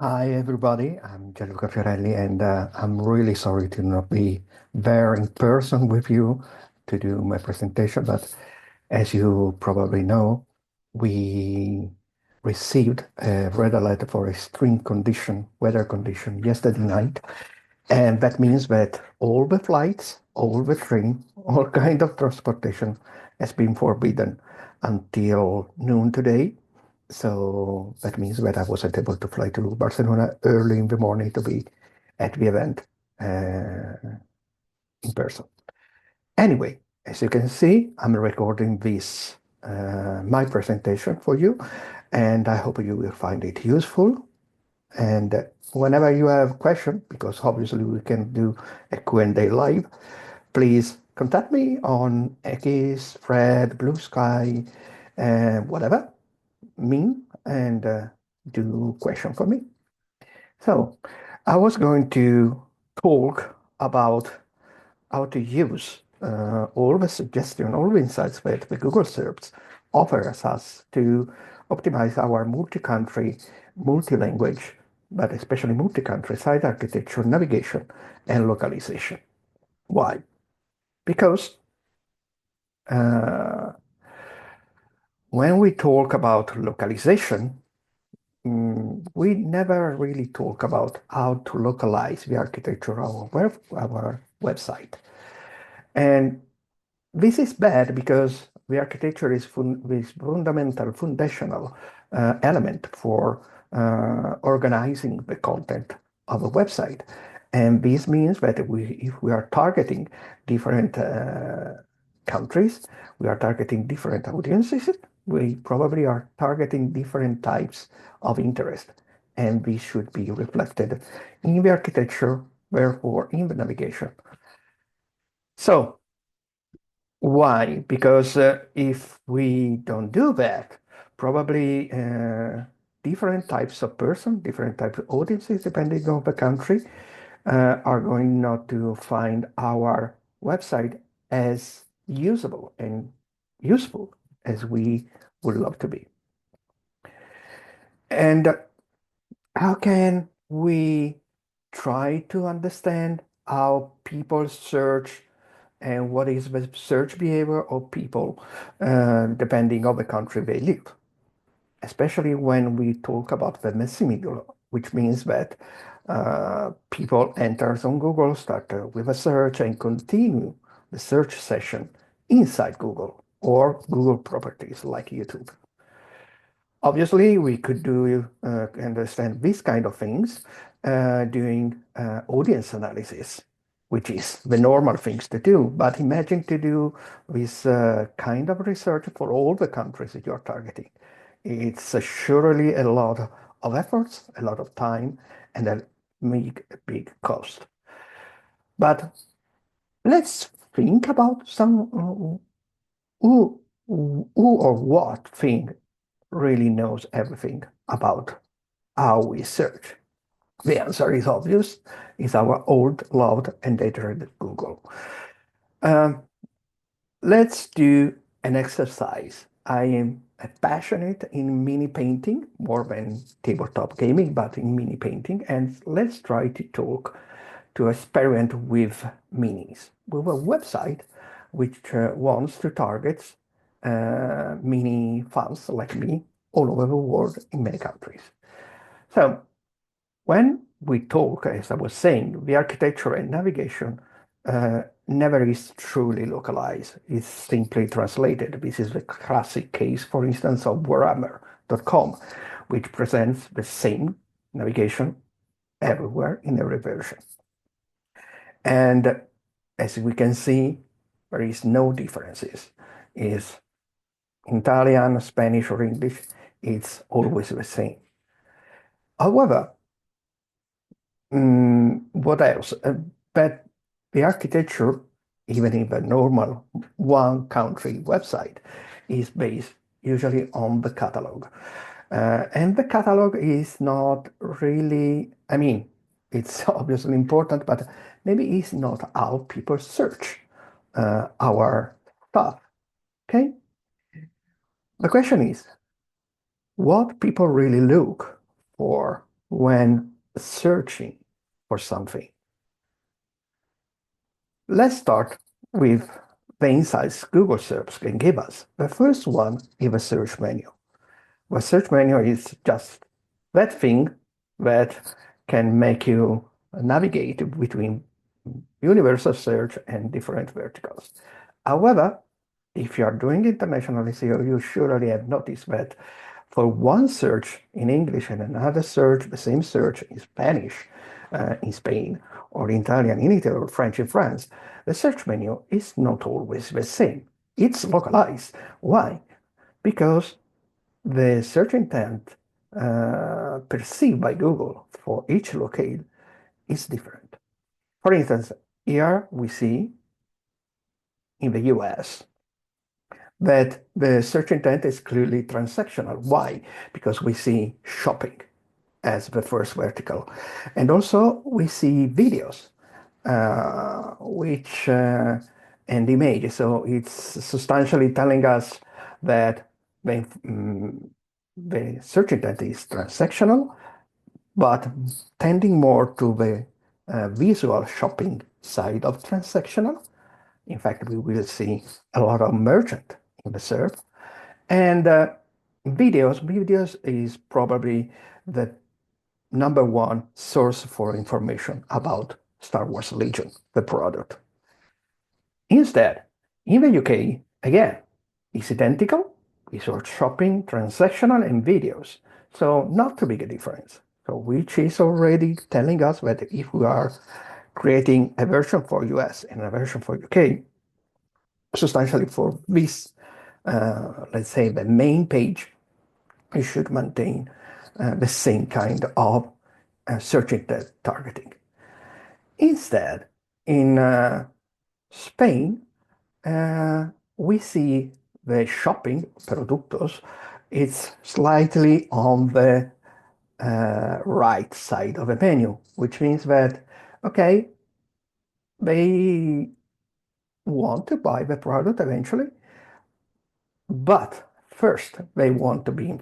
Hi, everybody. I'm Gianluca Fiorelli, and I'm really sorry to not be there in person with you to do my presentation. But as you probably know, we received a red alert for extreme weather condition yesterday night, and that means that all the flights, all the train, all kind of transportation has been forbidden until noon today. So that means that I wasn't able to fly to Barcelona early in the morning to be at the event in person. Anyway, as you can see, I'm recording this, my presentation for you, and I hope you will find it useful. And whenever you have questions, because obviously we can do a Q&A live, please contact me on X, Fred, Blue Sky, whatever, me, and do question for me. So I was going to talk about how to use all the suggestion, all the insights that the Google search offers us to optimize our multi-country, multi-language, but especially multi-country site architecture, navigation, and localization. Why? Because uh, when we talk about localization, we never really talk about how to localize the architecture of our website. And this is bad because the architecture is this fundamental, foundational element for organizing the content of a website. And this means that if we are targeting different countries, we are targeting different audiences, we probably are targeting different types of interest. And this should be reflected in the architecture, therefore in the navigation. So why? Because if we don't do that, probably different types of person, different types of audiences, depending on the country, are going not to find our website as usable and useful as we would love to be. And how can we try to understand how people search and what is the search behavior of people depending on the country they live, especially when we talk about the messy middle, which means that people enters on Google, start with a search and continue the search session inside Google or Google properties like YouTube. Obviously, we could do understand these kind of things doing audience analysis, which is the normal things to do. But imagine to do this kind of research for all the countries that you're targeting. It's surely a lot of efforts, a lot of time, and a big cost. But let's think about some who, who or what thing really knows everything about how we search? The answer is obvious. It's our old, loved, and hated Google. Um, let's do an exercise. I am passionate in mini painting, more than tabletop gaming, but in mini painting. And let's try to talk to experiment with minis, with a website which wants to target mini fans like me all over the world in many countries. So when we talk, as I was saying, the architecture and navigation never is truly localized. It's simply translated. This is the classic case, for instance, of Warhammer.com, which presents the same navigation everywhere in every version. And as we can see, there is no differences. Is Italian, Spanish, or English, it's always the same. However, what else? But the architecture, even in the normal one country website, is based usually on the catalog. And the catalog is not really, I mean, it's obviously important, but maybe it's not how people search our stuff. Okay? The question is, what people really look for when searching for something. Let's start with the insights Google search can give us. The first one is a search menu. A search menu is just that thing that can make you navigate between universal search and different verticals. However, if you are doing international SEO, you surely have noticed that for one search in English and another search, the same search in Spanish in Spain, or Italian in Italy, or French in France, the search menu is not always the same. It's localized. Why? Because the search intent perceived by Google for each locale is different. For instance, here we see in the US that the search intent is clearly transactional. Why? Because we see shopping as the first vertical. And also we see videos, and images. So it's substantially telling us that the search intent is transactional, but tending more to the visual shopping side of transactional. In fact, we will see a lot of merchant in the SERP. And videos is probably the number one source for information about Star Wars Legion, the product. Instead, in the UK, again, it's identical. We search shopping, transactional, and videos. So not too big a difference. So which is already telling us that if we are creating a version for US and a version for UK, substantially for this, let's say the main page, you should maintain the same kind of search intent targeting. Instead, in Spain, we see the shopping productos, it's slightly on the right side of the menu, which means that, okay, they want to buy the product eventually, but first they want to be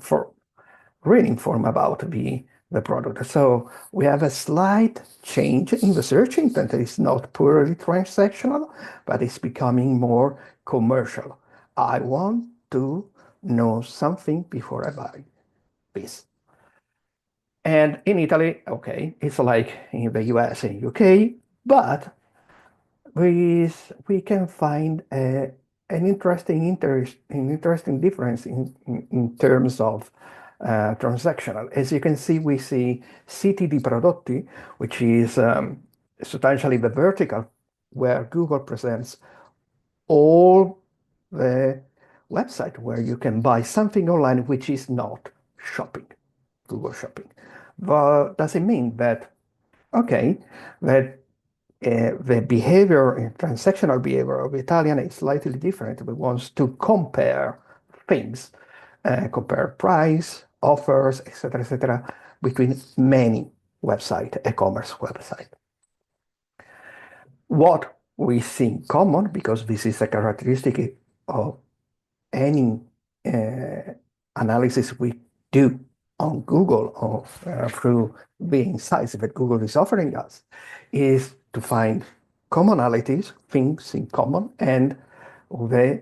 really informed about the product. So we have a slight change in the search intent. It's not purely transactional, but it's becoming more commercial. I want to know something before I buy this. And in Italy, okay, it's like in the US and UK, but we can find an interesting difference in terms of transactional. As you can see, we see CTD prodotti, which is substantially the vertical where Google presents all the website where you can buy something online which is not shopping, Google Shopping. But does it mean that, okay, that the behavior, transactional behavior of Italian is slightly different. We want to compare things, compare price, offers, etc., between many website, e-commerce website. What we see in common, because this is a characteristic of any analysis we do on Google or through the insights that Google is offering us, is to find commonalities, things in common, and the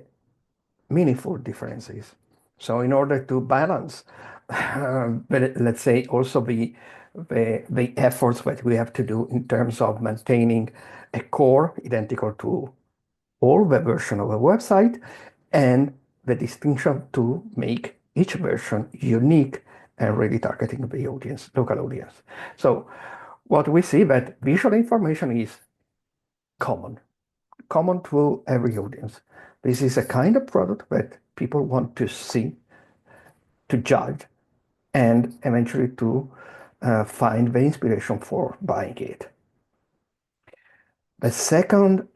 meaningful differences. So in order to balance, let's say also the efforts that we have to do in terms of maintaining a core identical to all the version of a website and the distinction to make each version unique and really targeting the audience, local audience. So what we see that visual information is common to every audience. This is a kind of product that people want to see, to judge, and eventually to find the inspiration for buying it. The second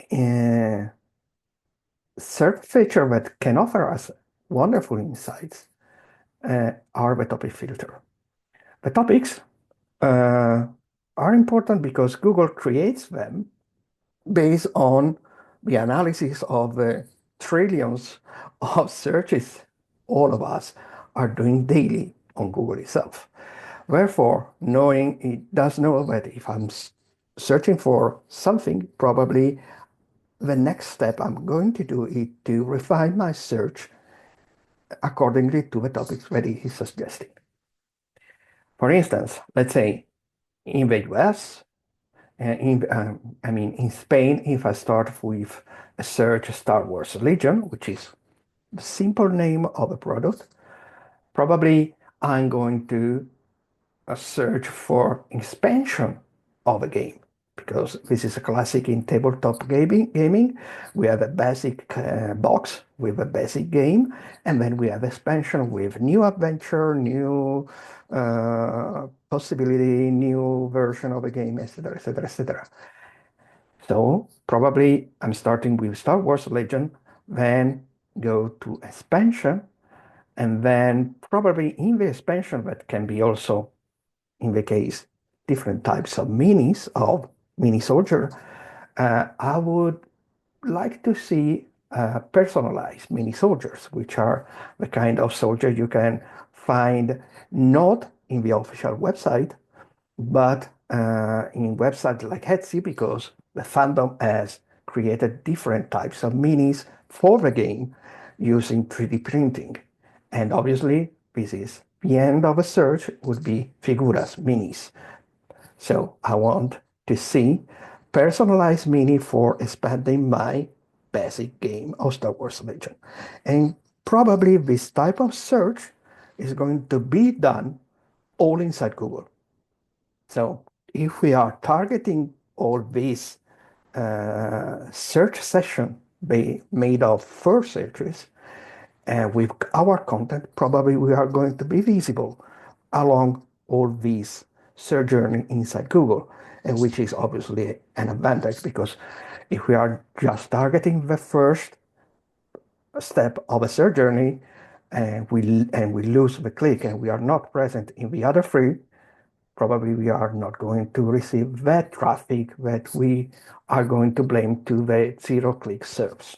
search feature that can offer us wonderful insights are the topic filter. The topics are important because Google creates them based on the analysis of the trillions of searches all of us are doing daily on Google itself. Therefore, knowing it does know that if I'm searching for something, probably the next step I'm going to do is to refine my search accordingly to the topics that it is suggesting. For instance, let's say in the US, in Spain, if I start with a search Star Wars Legion, which is the simple name of a product, probably I'm going to search for expansion of a game because this is a classic in tabletop gaming. We have a basic box with a basic game, and then we have expansion with new adventure, new possibility, new version of a game, etc., etc., etc. So probably I'm starting with Star Wars Legend, then go to expansion, and then probably in the expansion that can be also in the case, different types of mini soldier, I would like to see personalized mini soldiers, which are the kind of soldier you can find not in the official website, but in websites like Etsy, because the fandom has created different types of minis for the game using 3D printing. And obviously, this is the end of a search would be figuras, minis. So I want to see personalized mini for expanding my basic game of Star Wars Legion. And probably this type of search is going to be done all inside Google. So if we are targeting all these search session be made of first searches, and with our content, probably we are going to be visible along all these search journey inside Google, and which is obviously an advantage because if we are just targeting the first step of a search journey and we lose the click and we are not present in the other three, probably we are not going to receive that traffic that we are going to blame to the zero-click search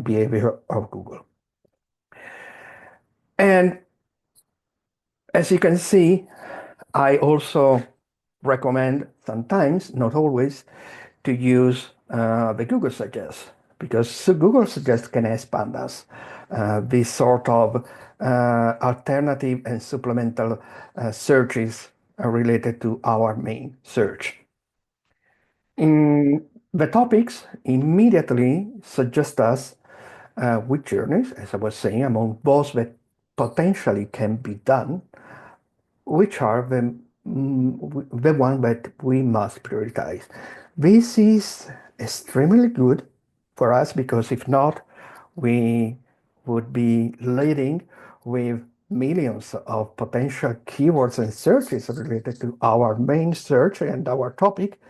behavior of Google. And as you can see, I also recommend sometimes, not always, to use the Google Suggest because Google Suggest can expand us this sort of alternative and supplemental searches related to our main search. In the topics immediately suggest us which journeys, as I was saying, among those that potentially can be done, which are the one that we must prioritize. This is extremely good for us because if not, we would be leading with millions of potential keywords and searches related to our main search and our topic,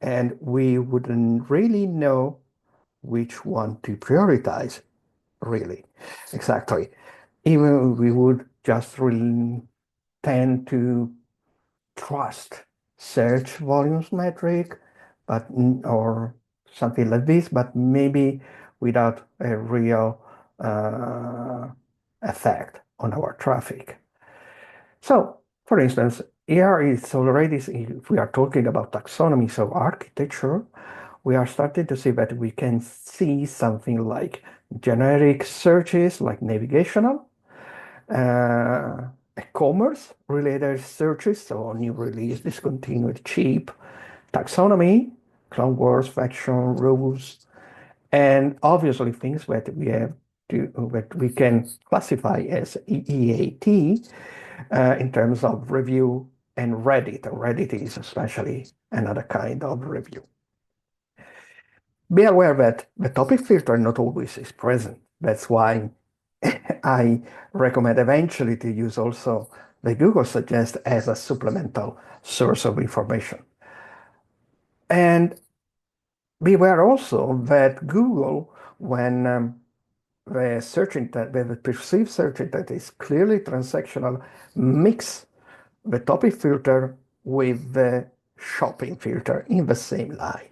and we wouldn't really know which one to prioritize, really. Exactly. Even we would just tend to trust search volumes metric, but or something like this, but maybe without a real effect on our traffic. So, for instance, here is already, if we are talking about taxonomies of architecture, we are starting to see that we can see something like generic searches like navigational, e-commerce related searches, so new release, discontinued, cheap, taxonomy, Clone Wars, faction, rules, and obviously things that we have that we can classify as EEAT in terms of review and Reddit. Reddit is especially another kind of review. Be aware that the topic filter not always is present. That's why I recommend eventually to use also the Google Suggest as a supplemental source of information. And beware also that Google, when the search intent, the perceived search intent is clearly transactional, mix the topic filter with the shopping filter in the same line.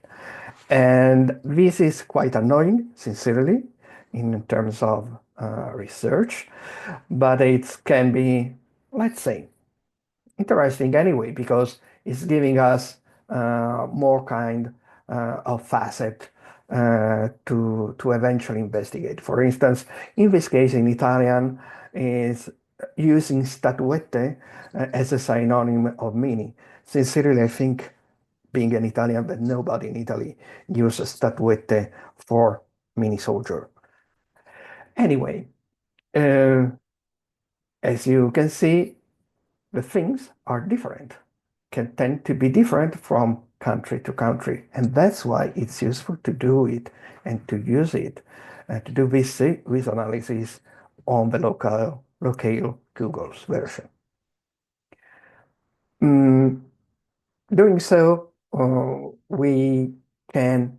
And this is quite annoying, sincerely, in terms of research, but it can be, let's say, interesting anyway because it's giving us more kind of facet to eventually investigate. For instance, in this case, in Italian, is using statuette as a synonym of mini. Sincerely, I think being an Italian, that nobody in Italy uses statuette for mini soldier. Anyway, uh, as you can see, the things are different, can tend to be different from country to country. And that's why it's useful to do it and to use it, to do this analysis on the local Google's version. Mm, doing so, we can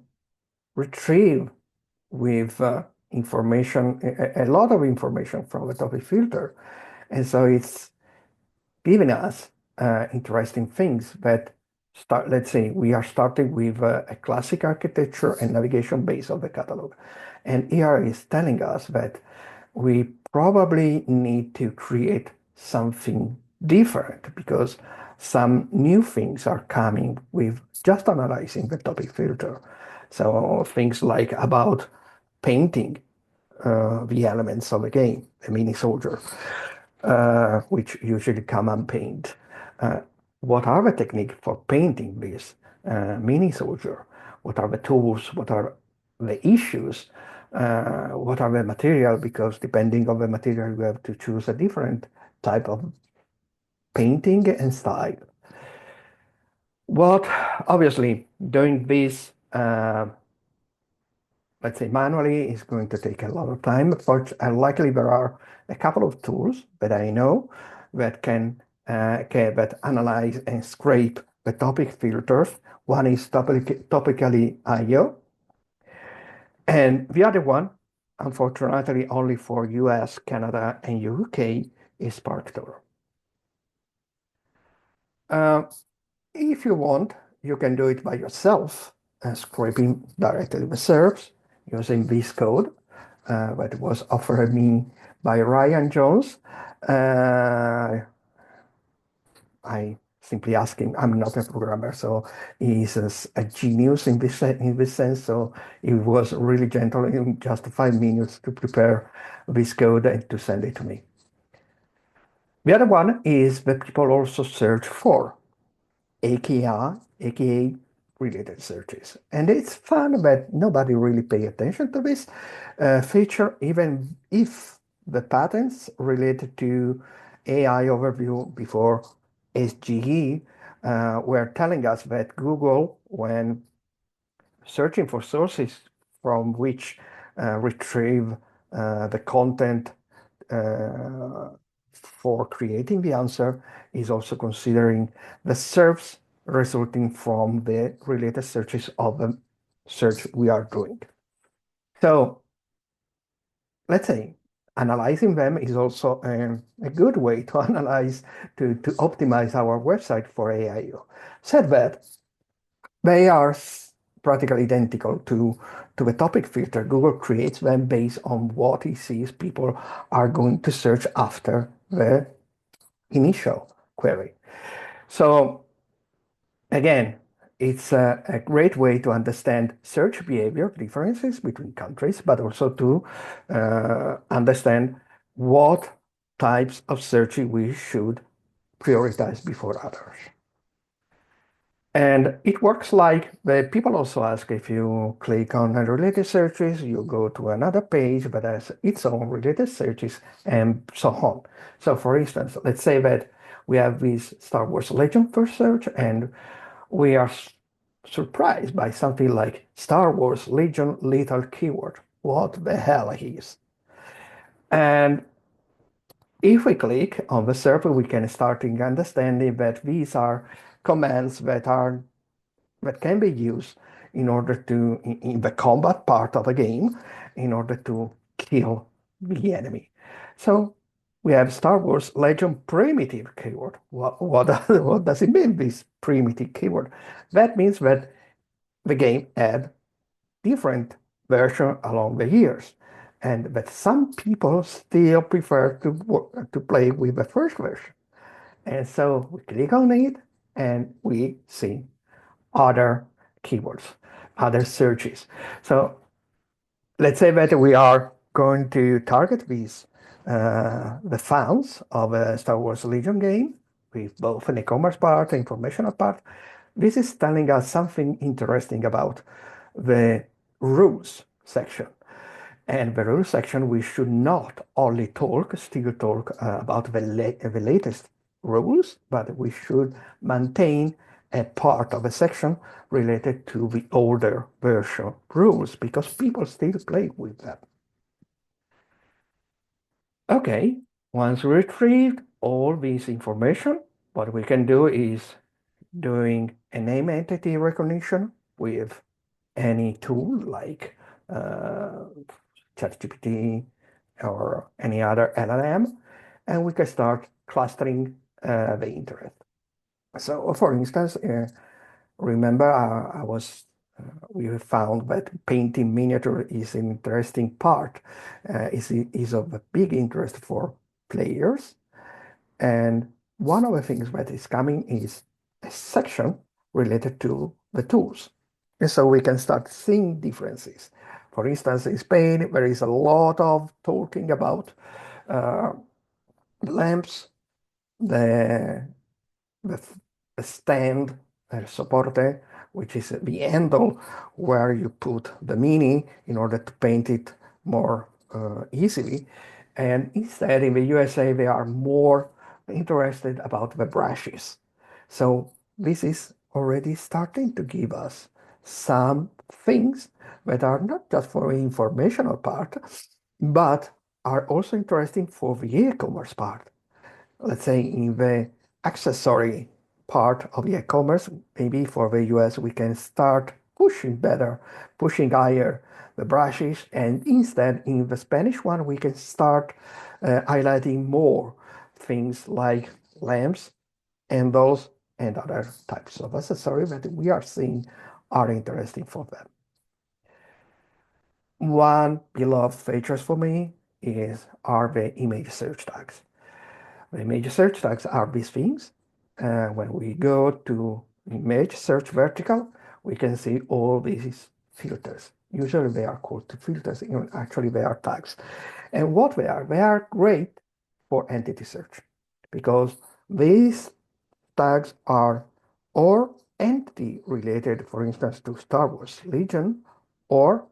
retrieve with information, a lot of information from the topic filter. And so it's giving us interesting things that start, let's say we are starting with a classic architecture and navigation base of the catalog. And here is telling us that we probably need to create something different because some new things are coming with just analyzing the topic filter. So things like about painting the elements of a game, a mini soldier, which usually come unpainted. Uh, what are the techniques for painting this mini soldier? What are the tools? What are the issues? What are the material? Because depending on the material, you have to choose a different type of painting and style. What obviously doing this let's say manually is going to take a lot of time, but likely there are a couple of tools that I know that that analyze and scrape the topic filters. One is Topically IO, and the other one, unfortunately only for US, Canada, and UK, is SparkToro. Uh, if you want, you can do it by yourself, scraping directly the SERPs using this code that was offered me by Ryan Jones. Uh, I simply asked him. I'm not a programmer, so he's a genius in this sense. So he was really gentle in just 5 minutes to prepare this code and to send it to me. The other one is that people also search for, aka related searches. And it's fun, but nobody really pay attention to this feature, even if the patents related to AI overview before SGE were telling us that Google, when searching for sources from which retrieve the content uh, for creating the answer, is also considering the SERPs resulting from the related searches of the search we are doing. So let's say analyzing them is also a good way to analyze, to optimize our website for AIO. Said that, they are practically identical to the topic filter. Google creates them based on what he sees people are going to search after the initial query. So again, it's a great way to understand search behavior differences between countries, but also to understand what types of searching we should prioritize before others. And it works like the people also ask if you click on related searches, you go to another page that has its own related searches and so on. So for instance, let's say that we have this Star Wars Legend first search and we are surprised by something like Star Wars Legion lethal keyword. What the hell is? And if we click on the server, we can start understanding that these are commands that can be used in order to, in the combat part of a game, in order to kill the enemy. So we have Star Wars Legend primitive keyword. What does it mean, this primitive keyword? That means that the game had different version along the years, and that some people still prefer to play with the first version. And so we click on it and we see other keywords, other searches. So let's say that we are going to target these the fans of a Star Wars Legion game with both an e-commerce part, informational part. This is telling us something interesting about the rules section. And the rules section, we should not only still talk about the latest rules, but we should maintain a part of a section related to the older version rules because people still play with them. Okay, once we retrieved all this information, what we can do is doing a name entity recognition with any tool like uh, ChatGPT or any other LLM, and we can start clustering the interest. So, for instance, remember we found that painting miniature is an interesting part, is of a big interest for players. And one of the things that is coming is a section related to the tools. And so we can start seeing differences. For instance, in Spain, there is a lot of talking about uh, lamps, the, the, the stand, el soporte, which is the handle where you put the mini in order to paint it more easily. And instead, in the USA, they are more interested about the brushes. So this is already starting to give us some things that are not just for the informational part, but are also interesting for the e-commerce part. Let's say in the accessory part of the e-commerce, maybe for the US, we can start pushing better, pushing higher the brushes. And instead, in the Spanish one, we can start highlighting more things like lamps, handles, and other types of accessories that we are seeing are interesting for them. One beloved features for me are the image search tags. The image search tags are these things. When we go to image search vertical, we can see all these filters. Usually they are called filters, actually they are tags. And what they are great for entity search because these tags are or entity related, for instance, to Star Wars Legion, or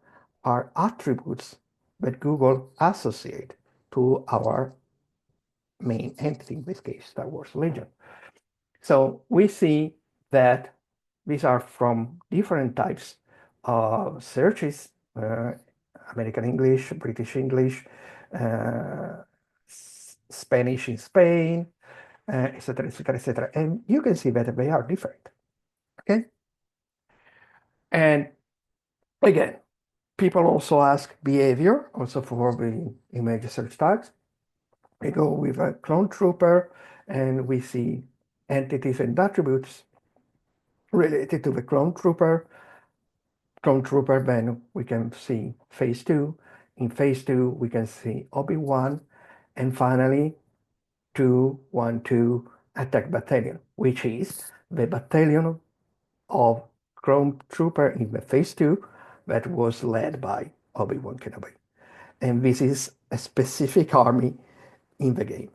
are attributes that Google associate to our main entity, in this case, Star Wars Legion. So we see that these are from different types of searches, American English, British English, uh, Spanish in Spain, etc., etc., etc. And you can see that they are different. Okay. And again, people also ask behavior, also for the image search tags. We go with a clone trooper and we see entities and attributes related to the clone trooper. Clone trooper, then we can see phase two. In phase two, we can see Obi-Wan. And finally, 212 attack battalion, which is the battalion of clone trooper in the phase two that was led by Obi-Wan Kenobi. And this is a specific army in the game.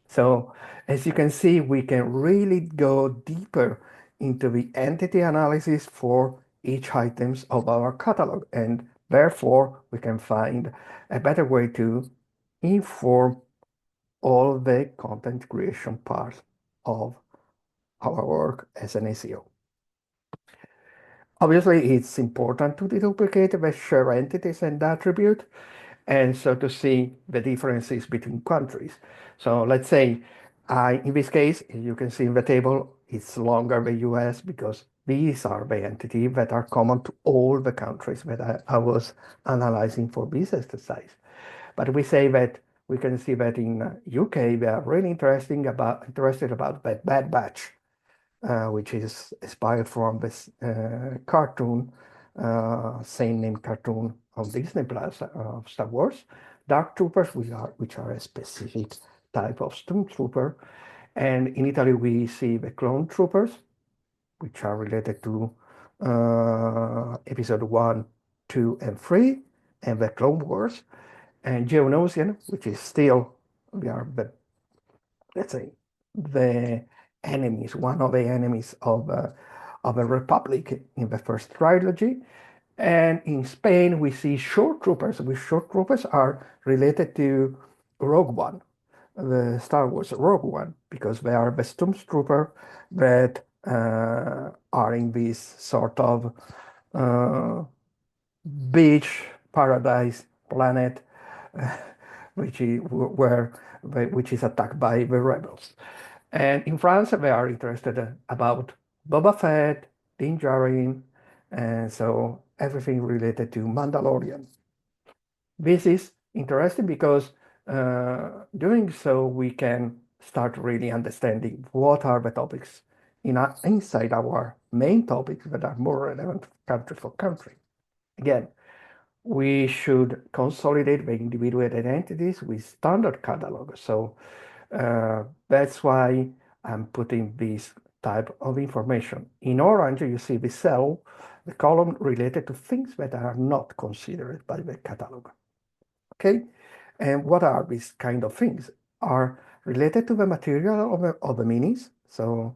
So as you can see, we can really go deeper into the entity analysis for each items of our catalog. And therefore, we can find a better way to inform all the content creation part of our work as an SEO. Obviously, it's important to deduplicate the shared entities and attribute, and so to see the differences between countries. So let's say, in this case, you can see in the table, it's longer the US because these are the entities that are common to all the countries that I was analyzing for this exercise. But we say that we can see that in UK, they are really interested about the Bad Batch, which is inspired from this cartoon, same name cartoon on Disney Plus of Star Wars. Dark Troopers, which are a specific type of stormtrooper, And in Italy, we see the clone troopers, which are related to episode 1, 2, and 3, and the Clone Wars, and Geonosian, which is still, we are the, let's say, the enemies, one of the enemies of the Republic in the first trilogy. And in Spain, we see shore troopers, which shore troopers are related to Rogue One, the Star Wars Rogue One, because they are the stormtrooper that are in this sort of uh, beach paradise planet, uh, which is attacked by the rebels. And in France, they are interested about Boba Fett, Din Djarin, and so everything related to Mandalorian. This is interesting because doing so, we can start really understanding what are the topics inside our main topics that are more relevant country for country. Again, we should consolidate the individual identities with standard catalog. So that's why I'm putting this type of information. In orange, you see the cell, the column related to things that are not considered by the catalog. Okay, and what are these kind of things? Are related to the material of the minis, so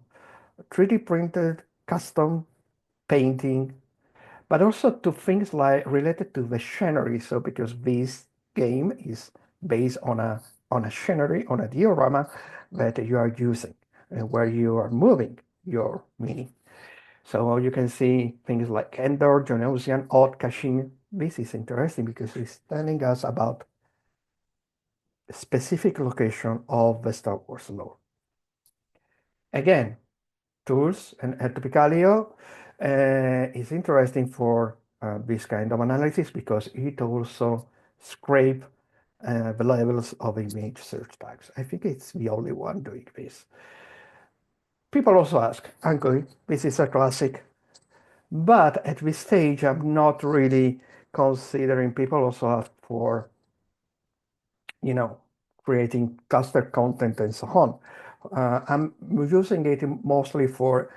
3D printed, custom, painting, but also to things like related to the scenery. So because this game is based on a scenery, on a diorama that you are using and where you are moving your mini. So you can see things like Endor, Genosian, Odd Kashin. This is interesting because it's telling us about a specific location of the Star Wars lore. Again, tools and Epicalio is interesting for this kind of analysis because it also scrape the levels of image search tags. I think it's the only one doing this. People also ask, Anko, this is a classic, but at this stage, I'm not really considering. People also ask for, you know, creating cluster content and so on. I'm using it mostly for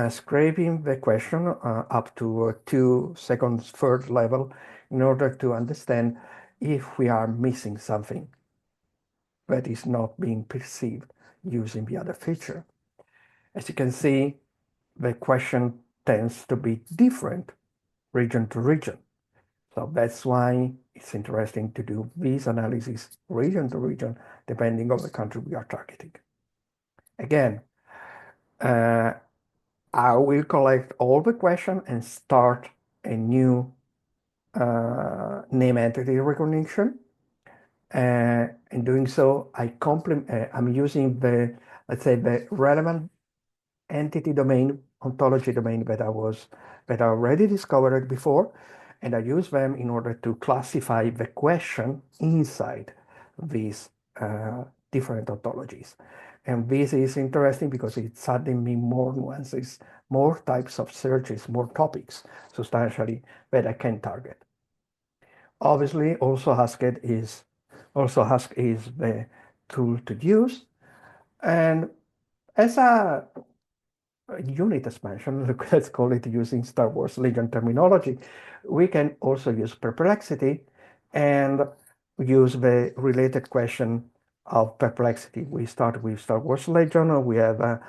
scraping the question up to 2 seconds third level in order to understand if we are missing something that is not being perceived using the other feature. As you can see, the question tends to be different region to region. So that's why it's interesting to do this analysis region to region, depending on the country we are targeting. Again, uh, I will collect all the questions and start a new name entity recognition. In doing so, I'm using the, let's say, the relevant entity domain, ontology domain that I already discovered before, and I use them in order to classify the question inside these different ontologies. And this is interesting because it's adding me more nuances, more types of searches, more topics substantially that I can target. Obviously, also ask is the tool to use. And as a unit expansion, let's call it using Star Wars Legion terminology, we can also use perplexity and use the related question of perplexity. We start with Star Wars Legion, we have a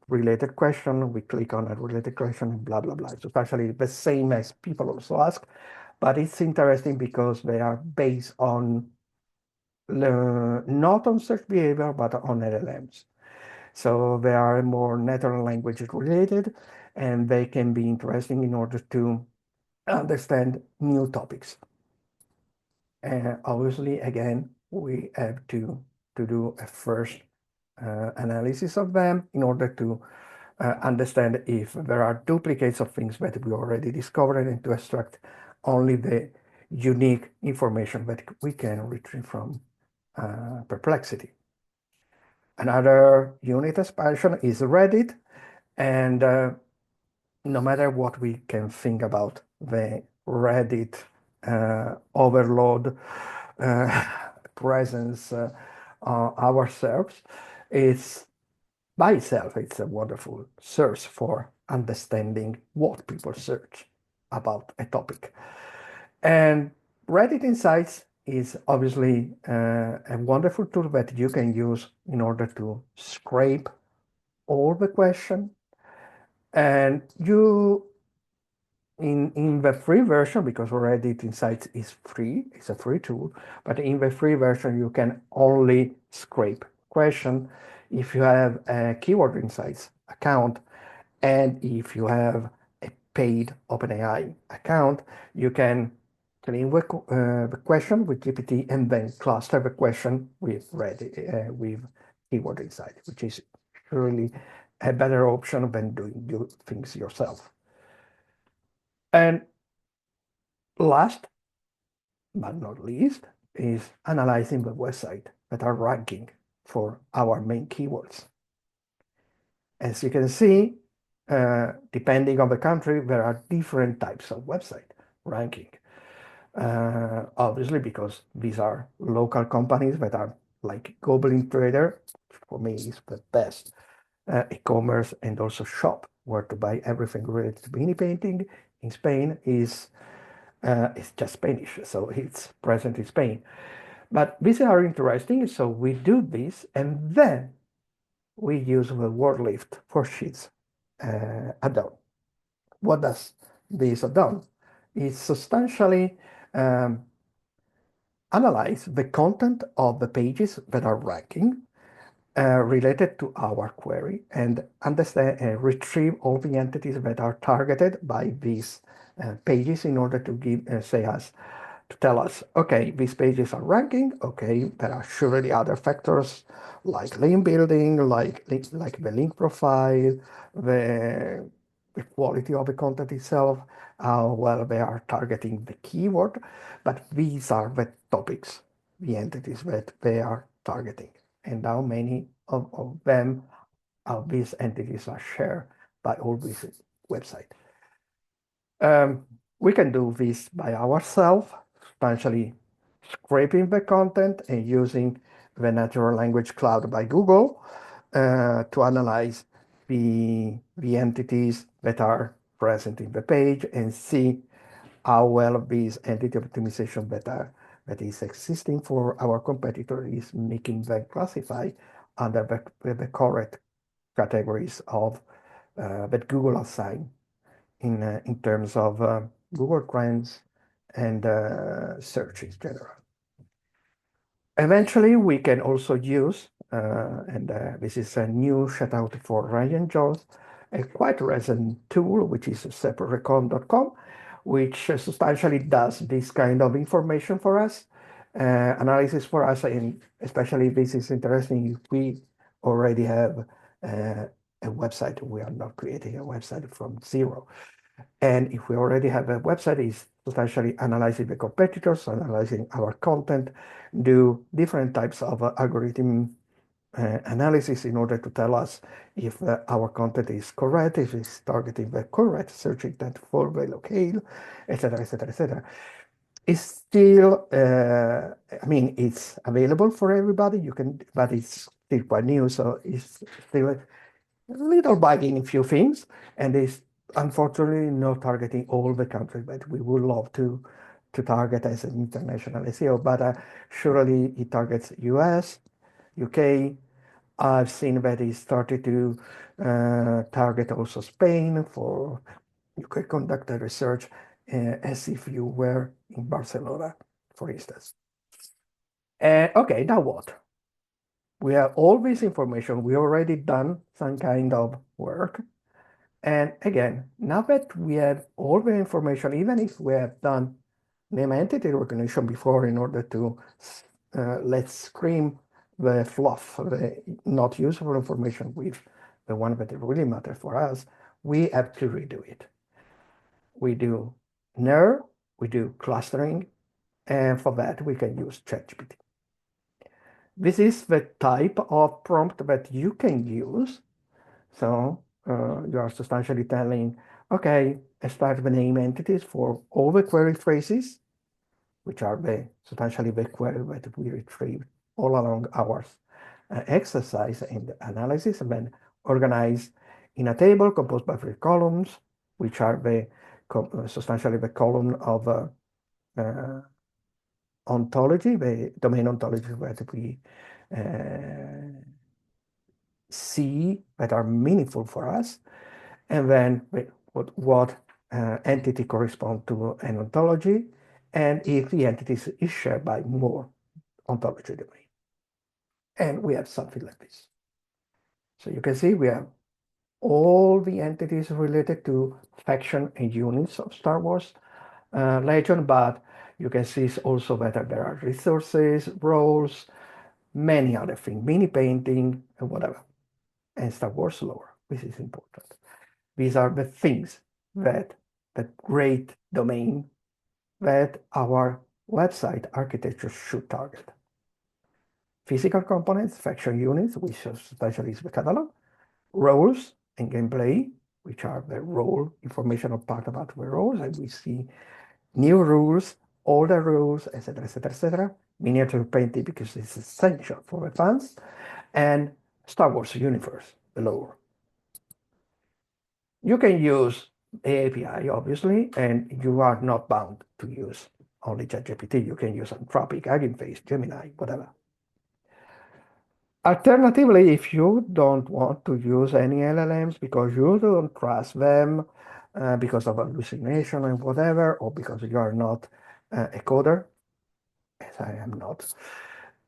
related question, we click on a related question, blah, blah, blah. It's actually the same as people also ask, but it's interesting because they are based on, not on search behavior, but on LLMs. So they are more natural language related, and they can be interesting in order to understand new topics. And obviously, again, we have to do a first analysis of them in order to understand if there are duplicates of things that we already discovered and to extract only the unique information that we can retrieve from perplexity. Another unit expansion is Reddit, and no matter what we can think about the Reddit overload presence ourselves, it's by itself, it's a wonderful source for understanding what people search about a topic. And Reddit Insights is obviously a wonderful tool that you can use in order to scrape all the question. And you, in the free version, because Reddit Insights is free, it's a free tool, but in the free version, you can only scrape question if you have a Keyword Insights account. And if you have a paid OpenAI account, you can clean the question with GPT and then cluster the question with Reddit, with Keyword Insight, which is surely a better option than doing things yourself. And last but not least is analyzing the website that are ranking for our main keywords. As you can see, depending on the country, there are different types of website ranking. Obviously, because these are local companies that are like Goblin Trader, for me is the best e-commerce and also shop where to buy everything related to beanie painting in Spain is it's just Spanish, so it's present in Spain. But these are interesting, so we do this and then we use the word lift for sheets add-on. What does this add-on? It substantially analyze the content of the pages that are ranking related to our query and understand and retrieve all the entities that are targeted by these pages in order to give say us to tell us, okay, these pages are ranking, okay, there are surely other factors like link building, like the link profile, the quality of the content itself, how well they are targeting the keyword, but these are the topics, the entities that they are targeting, and how many of them, of these entities are shared by all these websites. We can do this by ourselves, substantially scraping the content and using the natural language cloud by Google to analyze the entities that are present in the page and see how well this entity optimization that is existing for our competitor is making them classify under the correct categories of that Google assign in terms of Google Trends and search in general. Eventually, we can also use, and this is a new shout out for Ryan Jones, a quite recent tool, which is separatecon.com, which substantially does this kind of information for us, analysis for us, and especially this is interesting if we already have a website. We are not creating a website from zero. And if we already have a website, it's substantially analyzing the competitors, analyzing our content, do different types of algorithm analysis in order to tell us if our content is correct, if it's targeting the correct search intent for the locale, etc., etc., etc. It's still, I mean, it's available for everybody. You can, but it's still quite new, so it's still a little buggy in a few things, and it's unfortunately not targeting all the countries that we would love to target as an international SEO, but surely it targets US, UK. I've seen that it started to target also Spain. For you could conduct a research as if you were in Barcelona, for instance. Okay, now what? We have all this information. We already done some kind of work. And again, now that we have all the information, even if we have done name entity recognition before in order to let's scream the fluff, the not useful information with the one that really matters for us, we have to redo it. We do NER, we do clustering, and for that we can use ChatGPT. This is the type of prompt that you can use. So you are substantially telling, okay, start the name entities for all the query phrases, which are substantially the query that we retrieved all along our exercise and analysis, and then organized in a table composed by three columns, which are substantially the column of uh, ontology, the domain ontology that we uh, see that are meaningful for us, and then what entity correspond to an ontology, and if the entity is shared by more ontology domain. And we have something like this. So you can see we have all the entities related to faction and units of Star Wars Legion, but you can see also that there are resources, roles, many other things, mini painting, and whatever, and Star Wars lore. This is important. These are the things that the great domain that our website architecture should target. Physical components, faction units, which especially is the catalog, roles and gameplay, which are the role informational part about the roles, and we see new rules, older rules, etc., etc., etc. Miniature painting because it's essential for the fans, and Star Wars universe, the lore. You can use the API, obviously, and you are not bound to use only ChatGPT. You can use Anthropic, Hugging Face, Gemini, whatever. Alternatively, if you don't want to use any LLMs because you don't trust them, because of hallucination and whatever, or because you are not a coder, as I am not,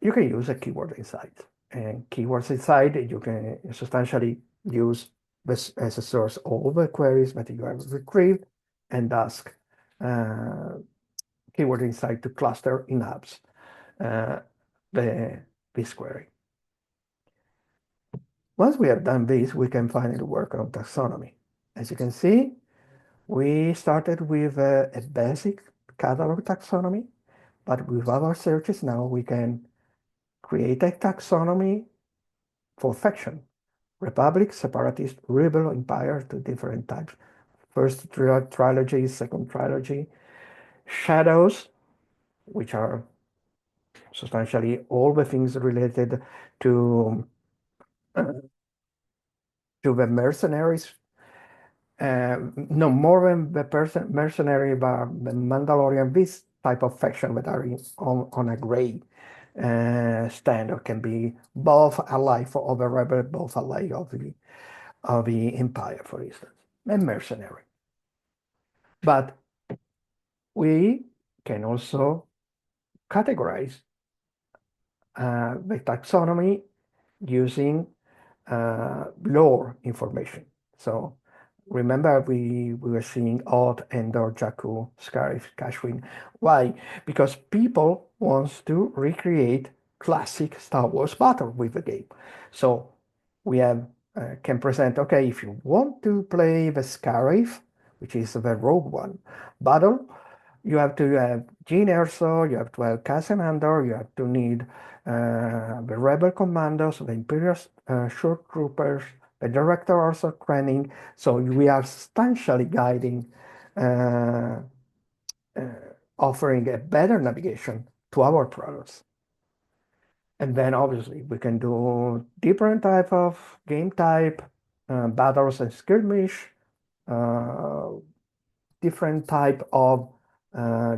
you can use a keyword insight. And keywords inside, you can substantially use this as a source all the queries that you have retrieved and ask keyword insight to cluster in hubs this query. Once we have done this, we can finally work on taxonomy. As you can see, we started with a basic catalog taxonomy, but with our searches now we can create a taxonomy for faction, republic, separatist, rebel, empire, two different types. First trilogy, second trilogy, shadows, which are substantially all the things related to uh, to the mercenaries. No, more than the mercenary, but the Mandalorian, this type of faction that are on a gray standard can be both ally of the rebel, both ally of the empire, for instance, and mercenary. But we can also categorize the taxonomy using lore information. So remember we were seeing Odd, Endor, Jakku, Scarif, Kashwin. Why? Because people wants to recreate classic Star Wars battle with the game. So we have can present, okay, if you want to play the Scarif, which is the Rogue One battle, you have to have Gene Erso, you have to have Cassian Andor, you have to need the Rebel Commandos, the Imperial Short Troopers, the Director also training. So we are substantially guiding, uh, uh, offering a better navigation to our products. And then obviously we can do different type of game type, battles and skirmish, uh, different type of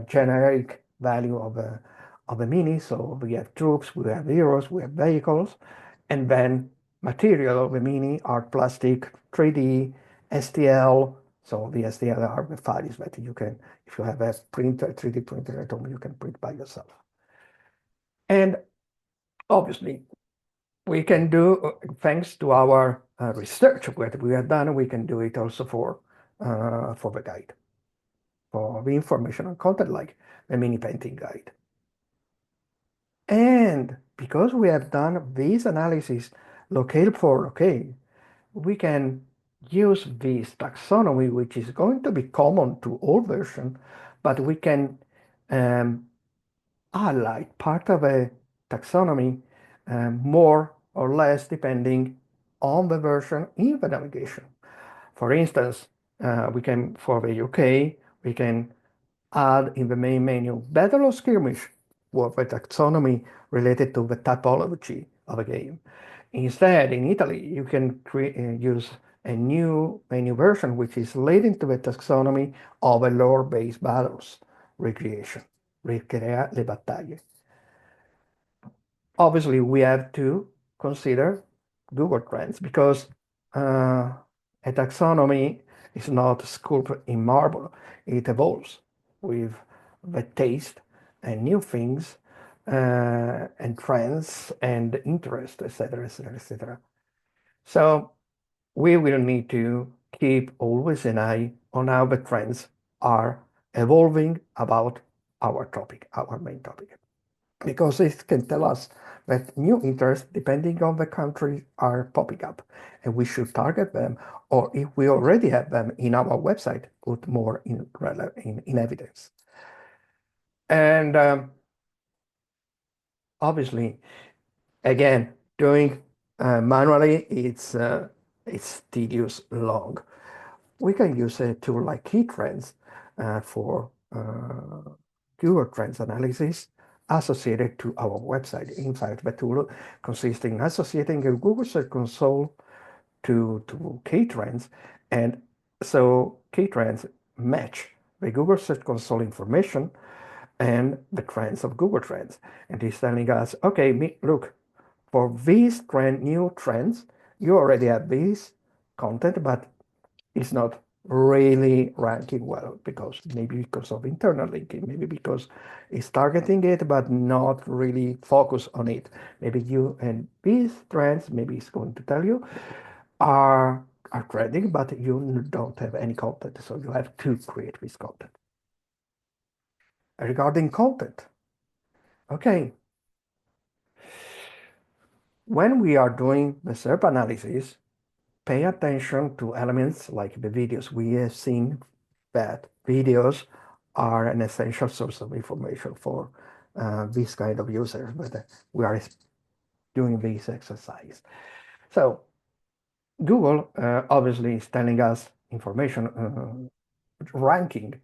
generic value of a mini. So we have troops, we have heroes, we have vehicles, and then material of the mini are plastic, 3D, STL. So the STL are the files that you can, if you have a printer, 3D printer at home, you can print by yourself. And obviously, we can do, thanks to our research that we have done, we can do it also for the guide, for the information and content like the mini painting guide. And because we have done this analysis locale for locale, we can use this taxonomy, which is going to be common to all versions, but we can highlight part of a taxonomy more or less depending on the version in the navigation. For instance, we can, for the UK, we can add in the main menu battle or skirmish with a taxonomy related to the typology of a game. Instead, in Italy, you can use a new version which is leading to the taxonomy of a lore-based battles recreation, ricrea le battaglie. Obviously, we have to consider Google Trends because a taxonomy is not sculpted in marble. It evolves with the taste and new things and trends and interest, etc., etc., etc. So we will need to keep always an eye on how the trends are evolving about our topic, our main topic, because it can tell us that new interests, depending on the country, are popping up, and we should target them, or if we already have them in our website, put more in evidence. And obviously, again, doing manually, it's tedious, long. We can use a tool like KeyTrends for Google Trends analysis associated to our website. In fact, the tool consists in associating a Google Search Console to KeyTrends, and so KeyTrends match the Google Search Console information and the trends of Google Trends. And it's telling us, okay, look, for these new trends, you already have this content, but it's not really ranking well maybe because of internal linking, maybe because it's targeting it but not really focus on it. Maybe you and these trends, maybe it's going to tell you, are trending, but you don't have any content, so you have to create this content. Regarding content, okay, when we are doing the SERP analysis, pay attention to elements like the videos. We have seen that videos are an essential source of information for this kind of users, but we are doing this exercise. So Google obviously is telling us information, ranking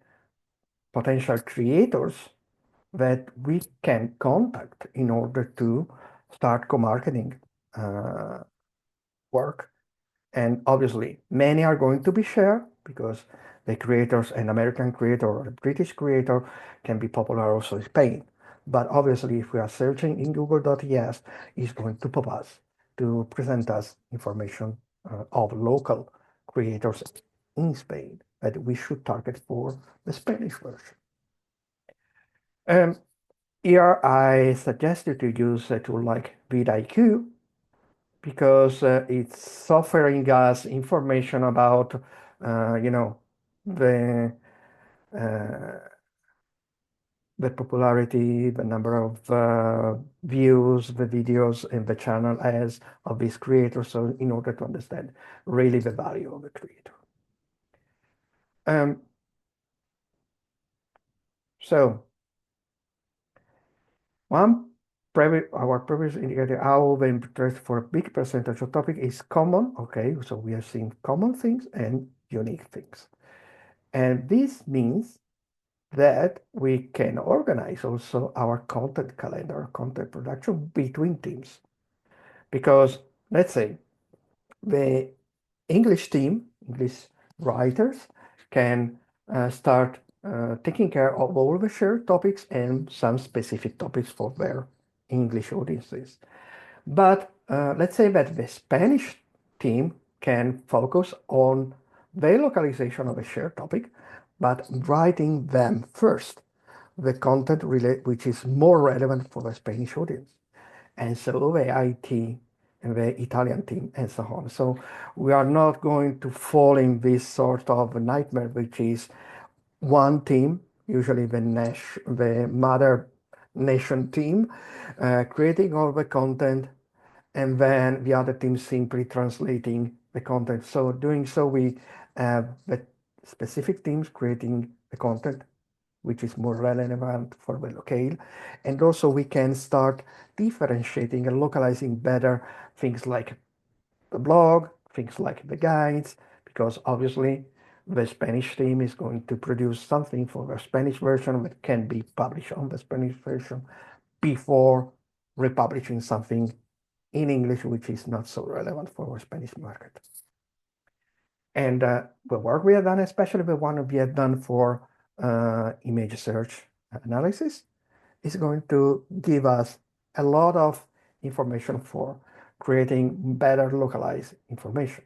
potential creators that we can contact in order to start co-marketing work. And obviously, many are going to be shared because the creators, an American creator or a British creator, can be popular also in Spain. But obviously, if we are searching in google.es, it's going to pop us to present us information of local creators in Spain that we should target for the Spanish version. Here, I suggest you to use a tool like vidIQ, because it's offering us information about, the uh, the popularity, the number of views the videos in the channel has of these creators. So in order to understand really the value of the creator. So our previous indicator, how the interest for a big percentage of topic is common. Okay, so we are seeing common things and unique things. And this means that we can organize also our content calendar, content production between teams. Because let's say the English team, English writers, can start taking care of all the shared topics and some specific topics for their English audiences. But let's say that the Spanish team can focus on the localization of a shared topic, but writing them first, the content which is more relevant for the Spanish audience. And so the IT and the Italian team and so on. So we are not going to fall in this sort of nightmare, which is one team, usually the mother nation team, creating all the content, and then the other team simply translating the content. So doing so, we have the specific teams creating the content, which is more relevant for the locale. And also we can start differentiating and localizing better things like the blog, things like the guides, because obviously the Spanish team is going to produce something for the Spanish version that can be published on the Spanish version before republishing something in English, which is not so relevant for our Spanish market. And the work we have done, especially the one we have done for image search analysis, is going to give us a lot of information for creating better localized information.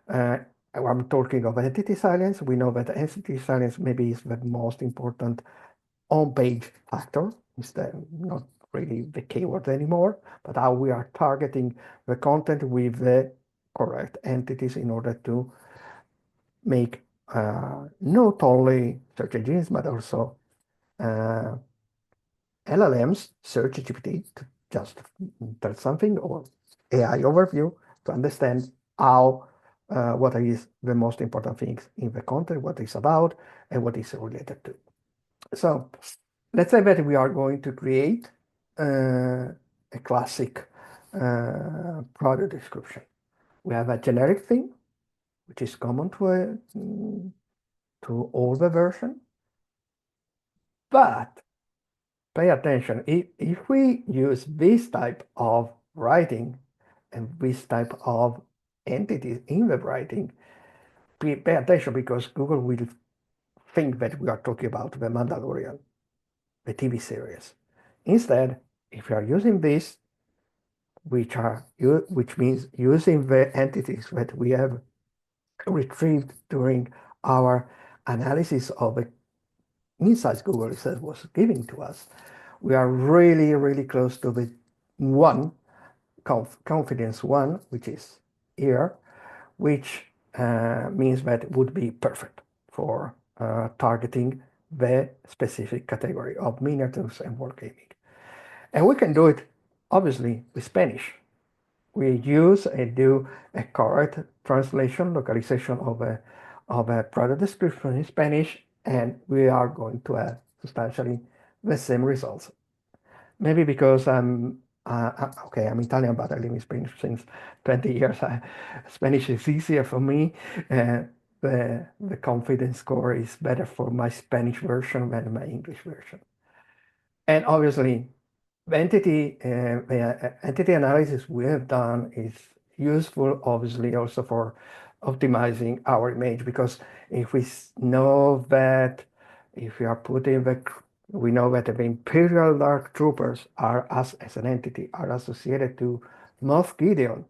I'm talking of entity salience. We know that entity salience maybe is the most important on-page factor, instead not really the keyword anymore, but how we are targeting the content with the correct entities in order to make not only search engines, but also LLMs, search GPT, to just tell something, or AI overview to understand how what is the most important things in the content, what it's about, and what is related to. So let's say that we are going to create a classic product description. We have a generic theme, which is common to all the version, but pay attention. If we use this type of writing and this type of entities in the writing, pay attention, because Google will think that we are talking about the Mandalorian, the TV series. Instead, if you are using this, which means using the entities that we have retrieved during our analysis of the insights Google itself was giving to us, we are really, really close to the one, confidence one, which is here, which means that it would be perfect for targeting the specific category of miniatures and wargaming. And we can do it, obviously, with Spanish. We use and do a correct translation, localization of a product description in Spanish, and we are going to have substantially the same results. Maybe because I'm Italian, but I live in Spain since 20 years. Spanish is easier for me. The confidence score is better for my Spanish version than my English version. And obviously, the entity analysis we have done is useful, obviously, also for optimizing our image, because if we know that if we are putting we know that the Imperial Dark Troopers are, as an entity, are associated to Moff Gideon,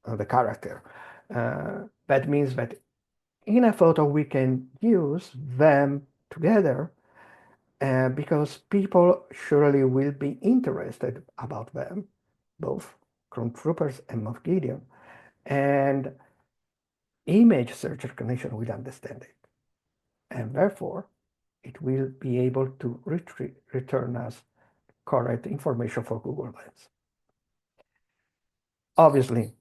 the character. That means that in a photo we can use them together, because people surely will be interested about them, both Clone Troopers and Moff Gideon, and image search recognition will understand it, and therefore it will be able to return us correct information for Google Lens. Obviously,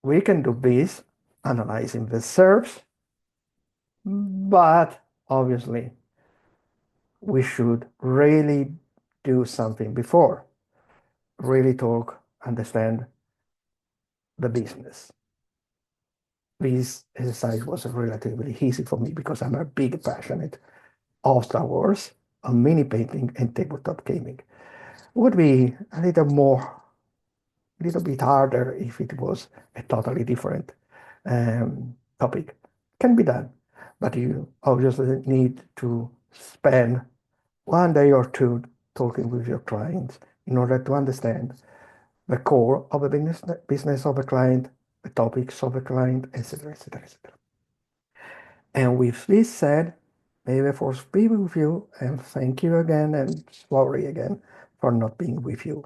we can do this analyzing the SERPs, but obviously we should really do something before, really talk, understand the business. This exercise was relatively easy for me because I'm a big passionate of Star Wars, of mini painting and tabletop gaming. Would be a little bit harder if it was a totally different topic. Can be done, but you obviously need to spend one day or two talking with your clients in order to understand the core of the business of the client, the topics of the client, etc., etc., etc. And with this said, may the force be with you, and thank you again, and sorry again for not being with you